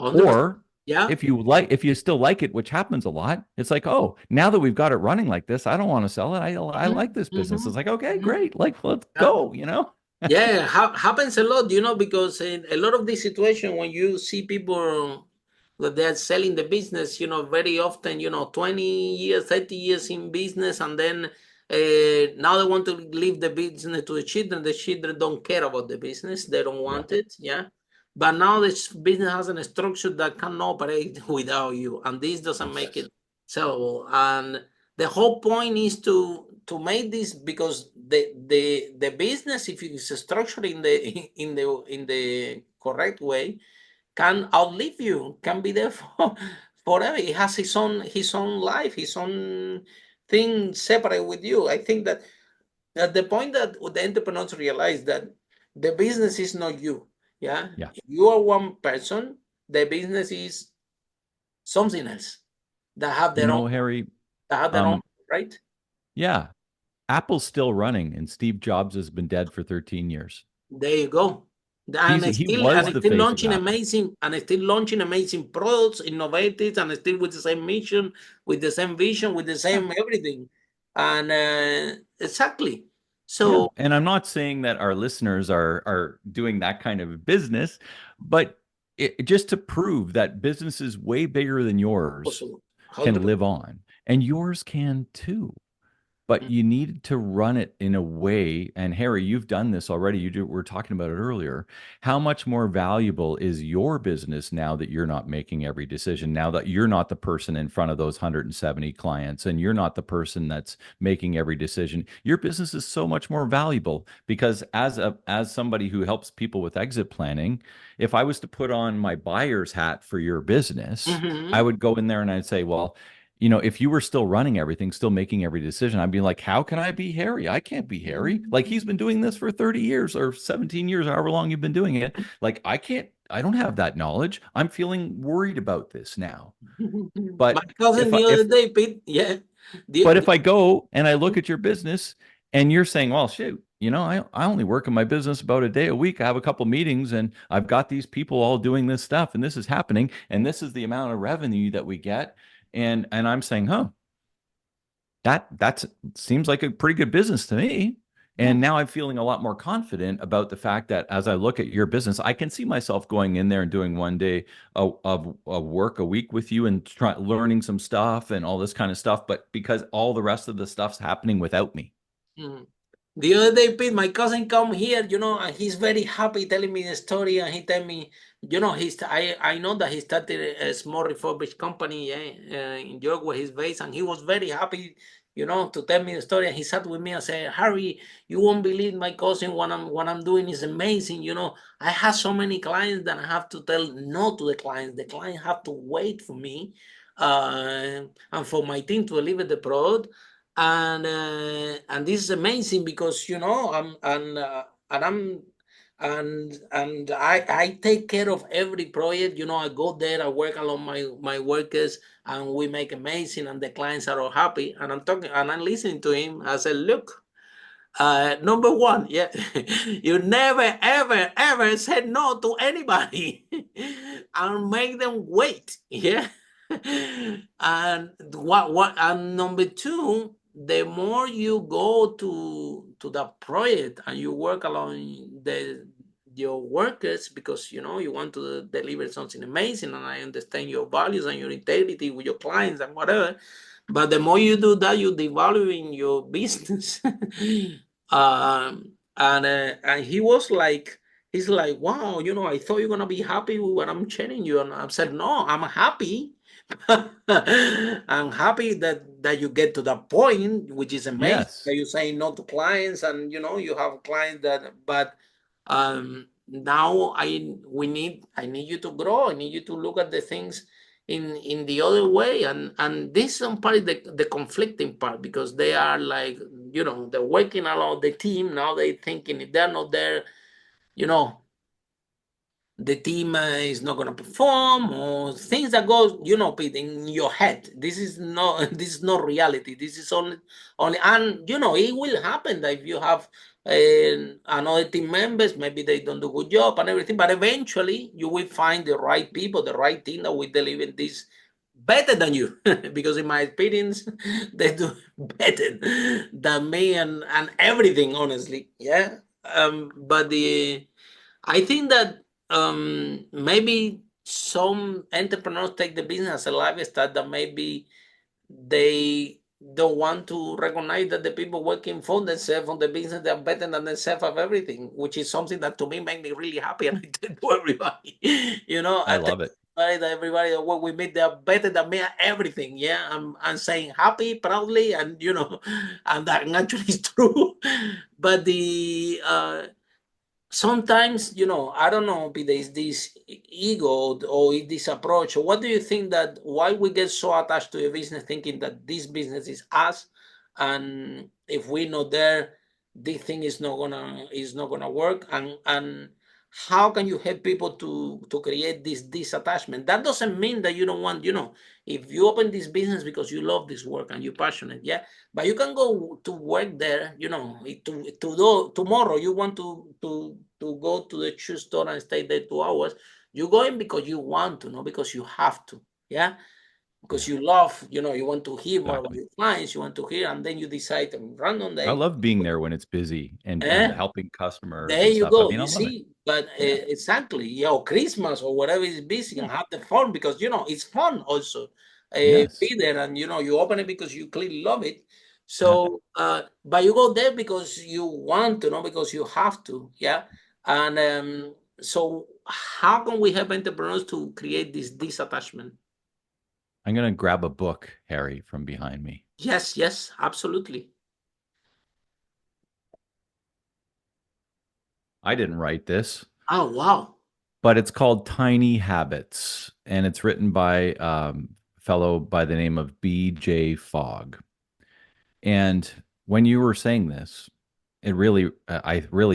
100%. Or Yeah. if you still like it, which happens a lot, it's like, oh, now that we've got it running like this, I don't want to sell it. I like this Mm-hmm. business. Mm-hmm. It's like, okay, Mm-hmm. great. Like, let's Yeah. go. Yeah, happens a lot, because in a lot of these situations, when you see people that they're selling the business, very often, 20 years, 30 years in business, and then now they want to leave the business to the children. The children don't care about the business. They don't Yeah. want it. Yeah. but now this business has a structure that can operate without you, and this doesn't make it sellable. And the whole point is to make this, because the business, if it is structured in the correct way, can outlive you, can be there for forever. It has his own life, his own thing separate with you. I think that at the point that the entrepreneurs realize that the business is not you, yeah, Yeah. you are one person, the business is something else that have You their own, know, Harry, that have their own, um, right? yeah, Apple's still running and Steve Jobs has been dead for 13 years. There you go. And He still was the face of Apple. still launching amazing products, innovative, and still with the same mission, with the same vision, with the Yeah. same everything. And exactly. Yeah. So And I'm not saying that our listeners are doing that kind of business, but just to prove that businesses way bigger than yours also, can 100%. live on, and yours can too. But you need to run it in a way, and Harry, you've done this already. We're talking about it earlier. How much more valuable is your business now that you're not making every decision, now that you're not the person in front of those 170 clients and you're not the person that's making every decision? Your business is so much more valuable because as somebody who helps people with exit planning, if I was to put on my buyer's hat for your business, I Mm-hmm. would go in there and I'd say, well, if you were still running everything, still making every decision, I'd be like, how can I be Harry? I can't be Harry. Like he's been doing this for 30 years or 17 years, however long you've been doing it. Like I don't have that knowledge. I'm feeling worried about this now. My But cousin if I the other if day, Pete, yeah, but the, if I go and I look at your business and you're saying, well, shoot, I only work in my business about a day a week. I have a couple meetings and I've got these people all doing this stuff and this is happening and this is the amount of revenue that we get. And I'm saying, huh, that seems like a pretty good business to me. yeah. And now I'm feeling a lot more confident about the fact that as I look at your business, I can see myself going in there and doing one day of work a week with you and learning some stuff and all this kind of stuff. But because all the rest of the stuff's happening without me. Mm. The other day, Pete, my cousin come here, and he's very happy telling me the story, and he tell me, I know that he started a small refurbished company, yeah, in York where he's based, and he was very happy, to tell me the story. And he sat with me and said, Harry, you won't believe my cousin, what I'm doing is amazing. I have so many clients that I have to tell no to the clients. The clients have to wait for me, and for my team to deliver the product. And this is amazing because I'm and I'm and I take care of every project. I go there, I work along my workers, and we make amazing, and the clients are all happy. And I'm talking and I'm listening to him. I said, look, number one, yeah, you never, ever, ever said no to anybody and make them wait, yeah. And and number two, the more you go to that project and you work along your workers, because you want to deliver something amazing, and I understand your values and your integrity with your clients and whatever. But the more you do that, you're devaluing your business. And he's like, wow, I thought you're gonna be happy with what I'm telling you. And I said, no, I'm happy. I'm happy that you get to that point, which is amazing. Yes. That you say no to clients, and you have clients but now I need you to grow. I need you to look at the things in the other way. And this is some part of the conflicting part, because they are like, they're working along the team. Now they thinking, if they're not there, you know the team is not going to perform, or things that go, Pete, in your head. This is not this is not reality. This is only, and it will happen that if you have another team members, maybe they don't do a good job and everything, but eventually you will find the right people, the right team that will deliver this better than you. Because in my experience, they do better than me, and everything, honestly, yeah. But I think that maybe some entrepreneurs take the business as a lifestyle, that maybe they don't want to recognize that the people working for themselves on the business, they're better than themselves of everything, which is something that to me make me really happy, and I tell to everybody. I I tell love it. everybody that when we meet, they're better than me at everything. Yeah, I'm saying happy, proudly, and and that actually is true. But the sometimes, I don't know, if there's this ego or this approach. What do you think that why we get so attached to a business, thinking that this business is us, and if we're not there, this thing is not gonna work, and how can you help people to create this disattachment? That doesn't mean that you don't want, if you open this business because you love this work and you're passionate, yeah, but you can go to work there, to do tomorrow. You want to go to the shoe store and stay there 2 hours. You go in because you want to, not because you have to. Yeah, because Yeah, you love, you want to hear more about exactly. your clients. You want to hear, and then you decide on random I day. love being there when it's busy and Eh? helping customers There and you stuff. I go. mean, I You love it. see, but Yeah. exactly, yeah, or Christmas or whatever is busy, Yeah. and have the fun, because it's fun also. Yes. Be there, and you open it because you clearly love it. Yeah. So, but you go there because you want to, not because you have to. Yeah, and so how can we help entrepreneurs to create this disattachment? I'm going to grab a book, Harry, from behind me. Yes, yes, absolutely. I didn't write this, Oh wow. but it's called Tiny Habits, and it's written by a fellow by the name of B.J. Fogg. And when you were saying this, I really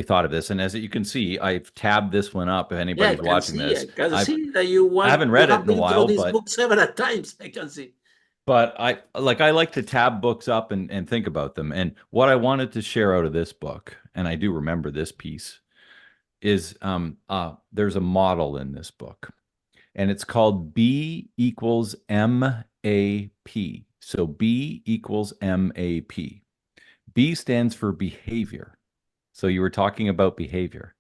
thought of this. And as you can see, I've tabbed this one up. If Yeah, anybody's watching this, I can I've see that you I want. haven't You read it have in a been through while, this book several times. I can see. but I like to tab books up and think about them. And what I wanted to share out of this book, and I do remember this piece, is there's a model in this book, and it's called B equals MAP. So B equals MAP. B stands for behavior. So you were talking about behavior.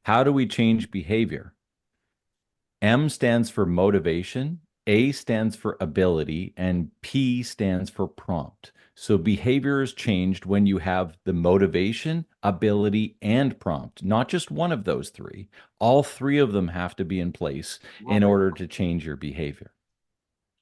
How do we change behavior? M stands for motivation, A stands for ability, and P stands for prompt. So behavior is changed when you have the motivation, ability, and prompt, not just one of those three. All three of them have to be in place Oh, in very, order to change your behavior.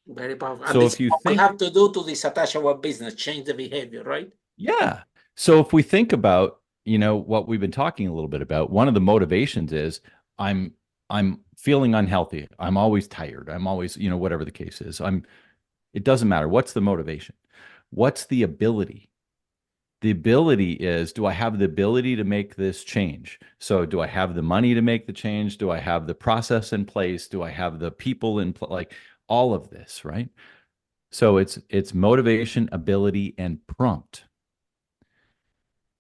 very powerful. And So this if is you what we think, have to do to disattach our business, change the behavior, right? yeah. So if we think about, what we've been talking a little bit about, one of the motivations is I'm I'm feeling unhealthy. I'm always tired. I'm always, whatever the case is. It doesn't matter. What's the motivation? What's the ability? The ability is, do I have the ability to make this change? So do I have the money to make the change? Do I have the process in place? Do I have the people in place? Like all of this, right? So it's motivation, ability, and prompt.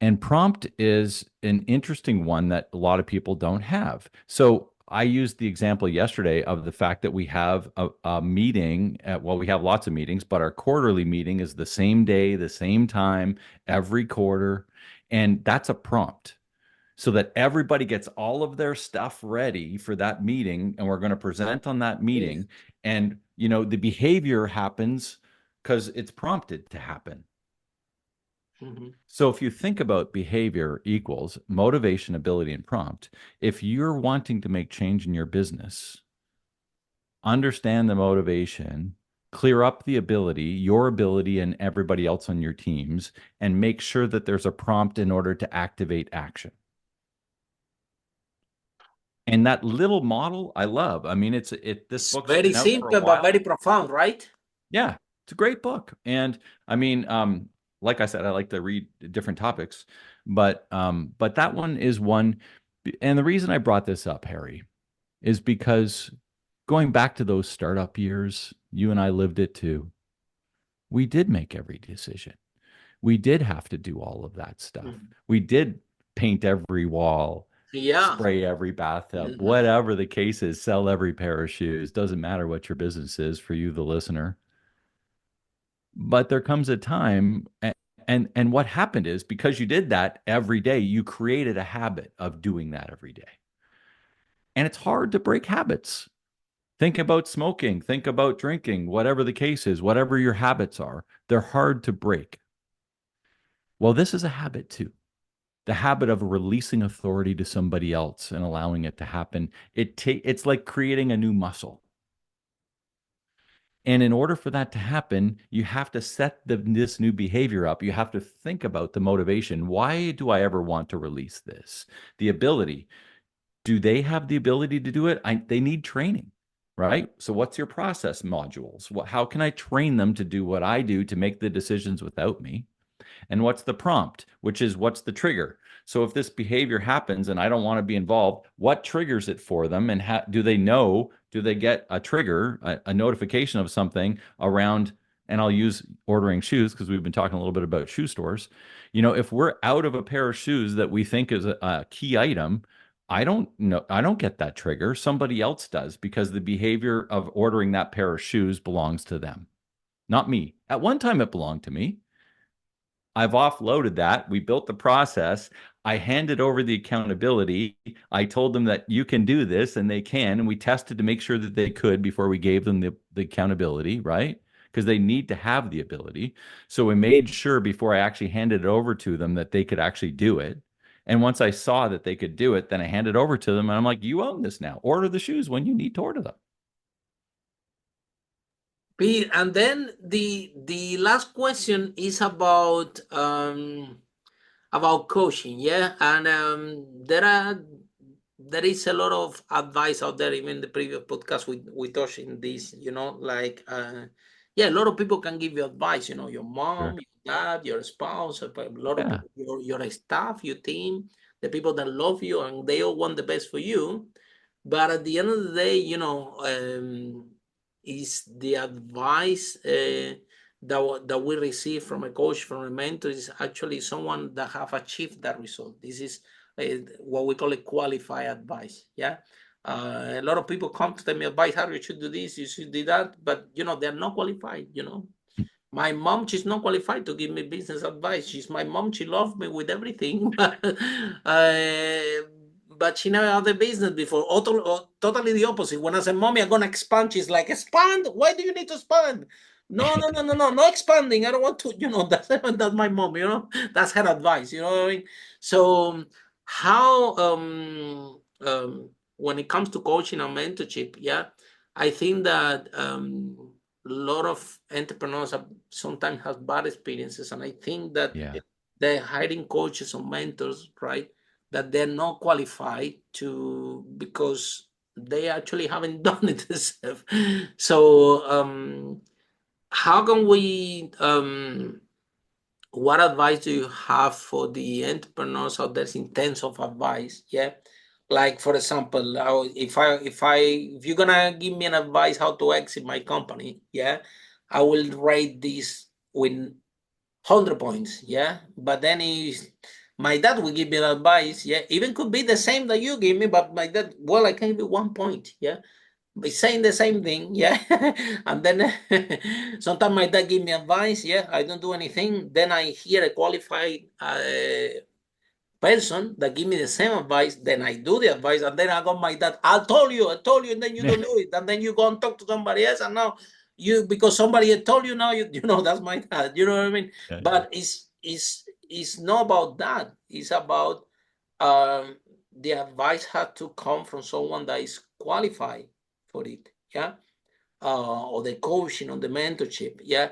And prompt is an interesting one that a lot of people don't have. So I used the example yesterday of the fact that we have a meeting. Well, we have lots of meetings, but our quarterly meeting is the same day, the same time, every quarter. And that's a prompt so that everybody gets all of their stuff ready for that meeting. And we're going to present on that Yes. meeting. And, the behavior happens because it's prompted to happen. Mhm. So if you think about behavior equals motivation, ability, and prompt, if you're wanting to make change in your business, understand the motivation, clear up the ability, your ability, and everybody else on your teams, and make sure that there's a prompt in order to activate action. And that little model I love. I mean, this It's book's very been out for a simple, but while. very profound, right? Yeah, it's a great book. And I mean, like I said, I like to read different topics, but that one is one. And the reason I brought this up, Harry, is because going back to those startup years, you and I lived it too. We did make every decision. We did have to do all of that stuff. Mhm. We did paint every wall, Yeah. spray every bathtub, Mhm. whatever the case is, sell every pair of shoes. Doesn't matter what your business is for you, the listener. But there comes a time, and what happened is because you did that every day, you created a habit of doing that every day. And it's hard to break habits. Think about smoking, think about drinking, whatever the case is, whatever your habits are, they're hard to break. Well, this is a habit too. The habit of releasing authority to somebody else and allowing it to happen. It's like creating a new muscle. And in order for that to happen, you have to set this new behavior up. You have to think about the motivation. Why do I ever want to release this? The ability. Do they have the ability to do it? They need training, right? So what's your process modules? How can I train them to do what I do to make the decisions without me? And what's the prompt, which is what's the trigger? So if this behavior happens and I don't want to be involved, what triggers it for them? And do they know? Do they get a trigger, a notification of something around? And I'll use ordering shoes because we've been talking a little bit about shoe stores. If we're out of a pair of shoes that we think is a key item, I don't know. I don't get that trigger. Somebody else does because the behavior of ordering that pair of shoes belongs to them, not me. At one time, it belonged to me. I've offloaded that. We built the process. I handed over the accountability. I told them that you can do this and they can. And we tested to make sure that they could before we gave them the accountability, right? Because they need to have the ability. So we made sure before I actually handed it over to them that they could actually do it. And once I saw that they could do it, then I handed it over to them and I'm like, you own this now. Order the shoes when you need to order them. Pete, and then the last question is about coaching, yeah, and there is a lot of advice out there. Even the previous podcast we touched in this, like yeah, a lot of people can give you advice. Your mom, Sure. your dad, your spouse, a lot of Yeah. people, your staff, your team, the people that love you, and they all want the best for you. But at the end of the day, is the advice that we receive from a coach, from a mentor, is actually someone that have achieved that result. This is what we call a qualified advice. Yeah. A lot of people come to tell me advice, how you should do this, you should do that, but they're not qualified. My mom, she's not qualified to give me business advice. She's my mom. She loved me with everything, but she never had a business before. Totally the opposite. When I said, "Mommy, I'm gonna expand," she's like, "Expand? Why do you need to expand?" No, no, no, no, no, no expanding. I don't want to. That's my mom. That's her advice. You know what I mean? So how when it comes to coaching and mentorship, yeah, I think that a lot of entrepreneurs sometimes have bad experiences, and I think that Yeah. they're hiring coaches or mentors, right? That they're not qualified to, because they actually haven't done it themselves. So how can we what advice do you have for the entrepreneurs out there in terms of advice? Yeah. Like, for example, if you're gonna give me an advice how to exit my company, yeah, I will rate this with 100 points, yeah. But then my dad will give me advice, yeah, even could be the same that you give me, but my dad, well, I can give you 1 point, yeah, saying the same thing, yeah. And then sometimes my dad give me advice, yeah, I don't do anything. Then I hear a qualified person that give me the same advice, then I do the advice, and then I got my dad, I told you, and then you don't do it, and then you go and talk to somebody else, and now because somebody had told you, now that's my dad, you know what I mean? Yeah. But it's not about that. It's about um, the advice had to come from someone that is qualified for it, yeah, or the coaching or the mentorship, yeah.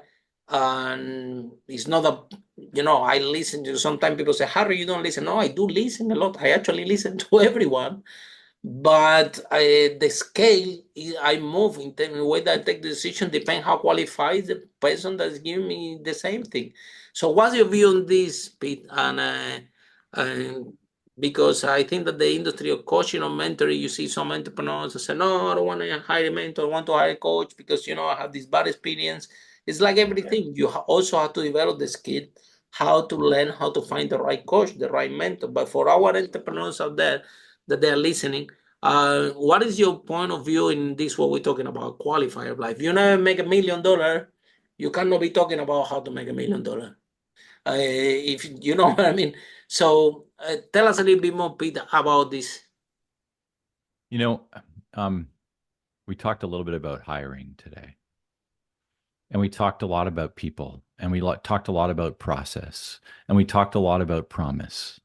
And it's not I listen to, sometimes people say, Harry, you don't listen. No, I do listen a lot. I actually listen to everyone, but the scale I move in the way that I take the decision depends how qualified the person that's giving me the same thing. So what's your view on this, Pete? And because I think that the industry of coaching or mentoring, you see some entrepreneurs that say, no, I don't want to hire a mentor, I want to hire a coach because I have this bad experience. It's like everything. You also have to develop the skill, how to learn how to find the right coach, the right mentor. But for our entrepreneurs out there that they're listening, what is your point of view in this, what we're talking about, qualifier life? If you never make $1 million, you cannot be talking about how to make $1 million. If you know what I mean. So tell us a little bit more, Peter, about this. You know, we talked a little bit about hiring today. And we talked a lot about people, and we talked a lot about process, and we talked a lot about promise.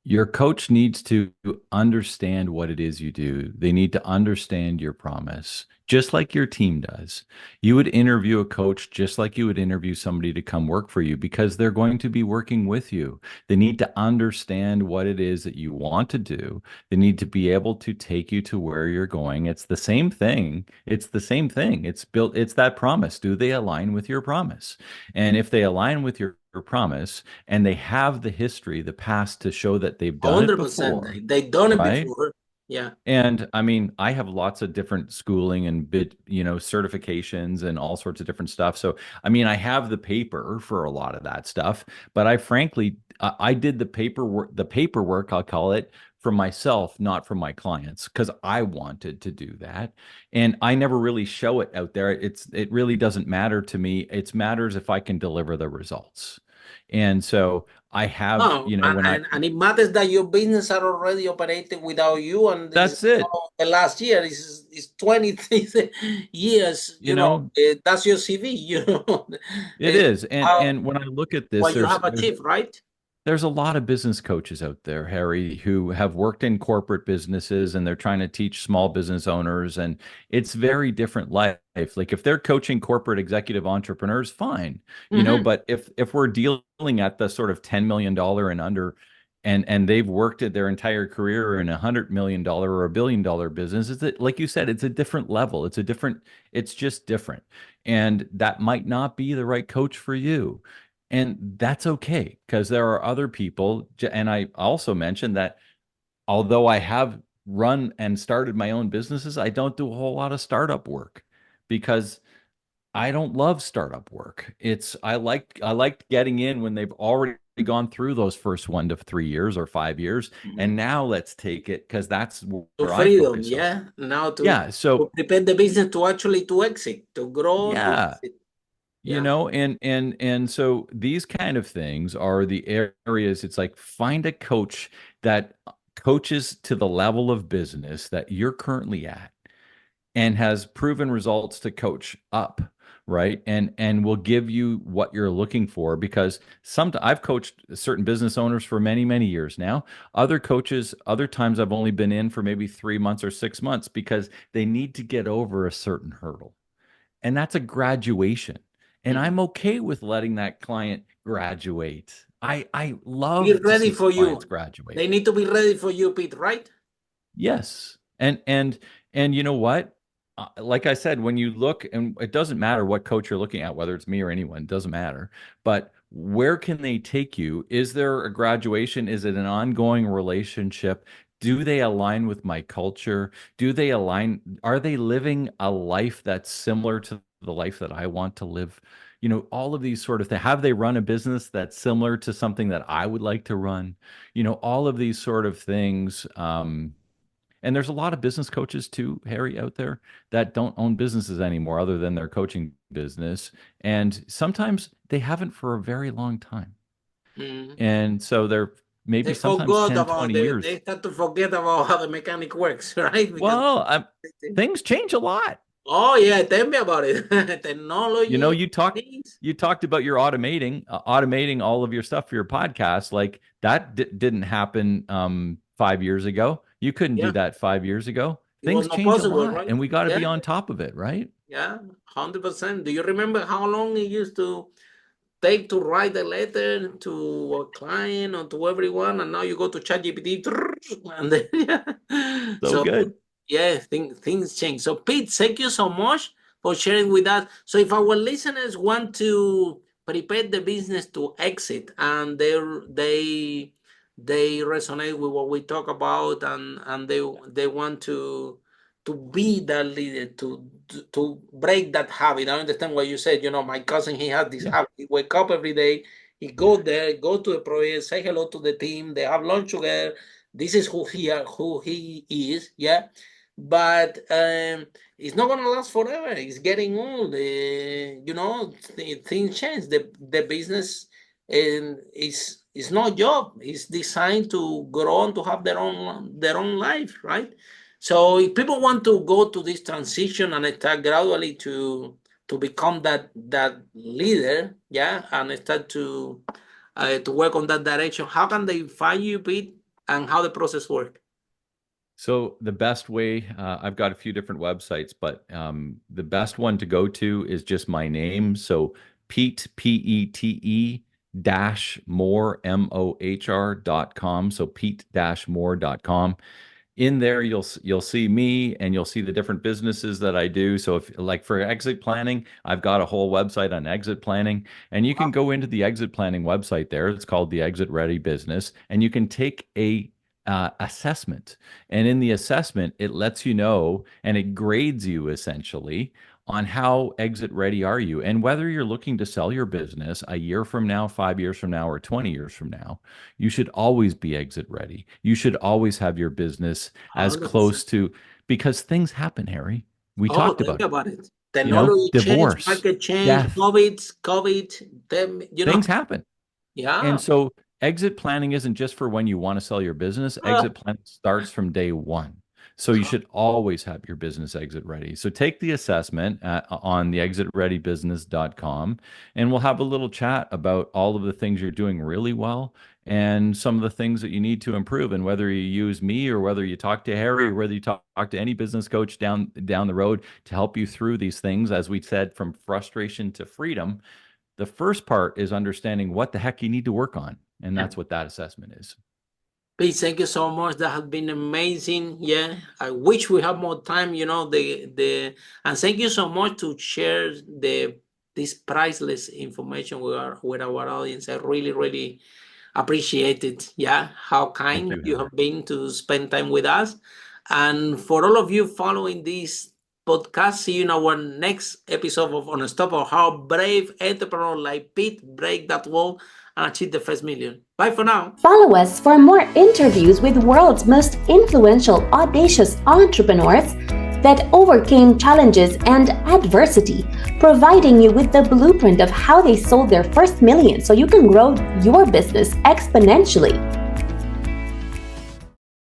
Your coach needs to understand what it is you do. They need to understand your promise, just like your team does. You would interview a coach just like you would interview somebody to come work for you because they're going to be working with you. They need to understand what it is that you want to do. They need to be able to take you to where you're going. It's the same thing. It's the same thing. It's built, it's that promise. Do they align with your promise? And if they align with your promise and they have the history, the past to show that they've done it 100%. before, They done it right? before. Yeah. And I mean, I have lots of different schooling and certifications and all sorts of different stuff. So, I mean, I have the paper for a lot of that stuff, but I frankly, I did the paperwork, I'll call it, for myself, not for my clients, because I wanted to do that. And I never really show it out there. It really doesn't matter to me. It matters if I can deliver the results. And so I have, No, when and it matters that your business are already operating without you, and this is that's it, the last year is 20 years. you know, That's your CV. it uh, is. how And when I look at this, what you have achieved, right? there's a lot of business coaches out there, Harry, who have worked in corporate businesses and they're trying to teach small business owners, and it's very different life. Like if they're coaching corporate executive entrepreneurs, fine, Mm-hmm. but if we're dealing at the sort of $10 million and under, and they've worked at their entire career in $100 million or $1 billion business, like you said, it's a different level. It's just different. And that might not be the right coach for you. And that's okay because there are other people. And I also mentioned that although I have run and started my own businesses, I don't do a whole lot of startup work because I don't love startup work. I like getting in when they've already gone through those first 1 to 3 years or 5 years. And now let's take it because that's To where I freedom, focus on. yeah. Now Yeah. to So, prepare the business to actually to exit, to grow, to yeah. exit. Yeah. And so these kind of things are the areas. It's like find a coach that coaches to the level of business that you're currently at and has proven results to coach up, right? And will give you what you're looking for because I've coached certain business owners for many years now. Other coaches, other times I've only been in for maybe 3 months or 6 months because they need to get over a certain hurdle, and that's a graduation. And Mhm. I'm okay with letting that client graduate. I Be love to ready see for clients you. graduate. They need to be ready for you, Pete, right? Yes. And you know what? Like I said, when you look, and it doesn't matter what coach you're looking at, whether it's me or anyone, it doesn't matter. But where can they take you? Is there a graduation? Is it an ongoing relationship? Do they align with my culture? Do they align? Are they living a life that's similar to the life that I want to live? All of these sort of things. Have they run a business that's similar to something that I would like to run? All of these sort of things. And there's a lot of business coaches too, Harry, out there that don't own businesses anymore other than their coaching business. And sometimes they haven't for a very long time. Mhm. And so they're maybe They sometimes forgot 10, about 20 they years. start to forget about how the mechanic works, right? Because Well, things change a lot. oh yeah, tell me about it. You know, Technology you talk things. you talked about your automating all of your stuff for your podcast. Like that didn't happen 5 years ago. You couldn't do Yeah, that 5 years ago. it was Things not change a possible, lot, right? and we got to Yeah, be on top of it, right? yeah, 100%. Do you remember how long it used to take to write a letter to a client or to everyone, and now you go to ChatGPT, and then yeah. So So good. yeah, things change. So Pete, thank you so much for sharing with us. So if our listeners want to prepare the business to exit and they resonate with what we talk about, and they want to be that leader, to break that habit. I understand what you said. My cousin, he had this Yeah. habit. He wake up every day, he go there, go to the project, say hello to the team, they have lunch together. This is who he is. Yeah. But it's not gonna last forever. It's getting old. Things change. The business is not job. It's designed to grow and to have their own life, right? So if people want to go to this transition and start gradually to become that leader, yeah, and start to work on that direction, how can they find you, Pete, and how the process work? So the best way, I've got a few different websites, but the best one to go to is just my name. So Pete, Pete dash Mohr, Mohr.com. So Pete-Mohr.com. In there, you'll see me, and you'll see the different businesses that I do. So if, like, for exit planning, I've got a whole website on exit planning, and you can go into the exit planning website there. It's called the Exit Ready Business, and you can take a assessment. And in the assessment, it lets you know, and it grades you essentially on how exit ready are you, and whether you're looking to sell your business a year from now, 5 years from now, or 20 years from now. You should always be exit ready. You should always have your business as 100%. close to, because things happen, Harry. We Oh, talked think about it. about it. Technology change, Divorce, market change, death, COVID, them, things happen. yeah. And so exit planning isn't just for when you want to sell your business. Exit planning starts from day one. So you should always have your business exit ready. So take the assessment on the exitreadybusiness.com, and we'll have a little chat about all of the things you're doing really well and some of the things that you need to improve. And whether you use me, or whether you talk to Harry, or whether you talk to any business coach down the road to help you through these things, as we said, from frustration to freedom. The first part is understanding what the heck you need to work on. And that's what that assessment is. Pete, thank you so much. That has been amazing. Yeah, I wish we have more time. And thank you so much to share this priceless information with our audience. I really, really appreciate it. Yeah, how kind you have been to spend time with us. And for all of you following this podcast, see you in our next episode of Unstoppable, how brave entrepreneurs like Pete break that wall and achieve the first million. Bye for now. Follow us for more interviews with the world's most influential, audacious entrepreneurs that overcame challenges and adversity, providing you with the blueprint of how they sold their first million so you can grow your business exponentially.